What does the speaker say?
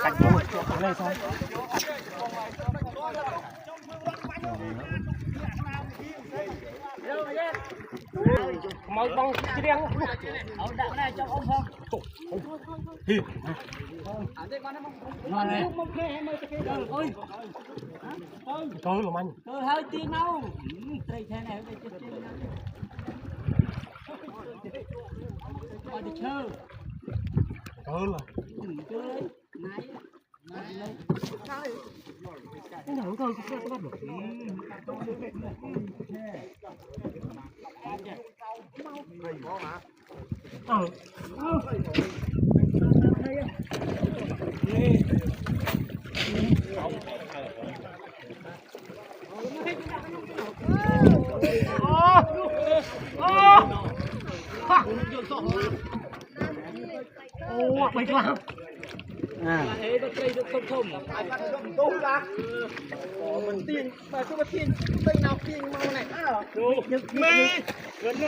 cạnh đâu chỗ này sao mày băng cái đen ở đạn này cho ông không hi mà này thôi làm anh thôi hơi tiền đâu đây thế này coi được chưa thôi là cái nào thôi cũng có bắt được mày làm thế nó cây nó không đâu ra mình tiền mà cứ tiền nào tiền mau này mê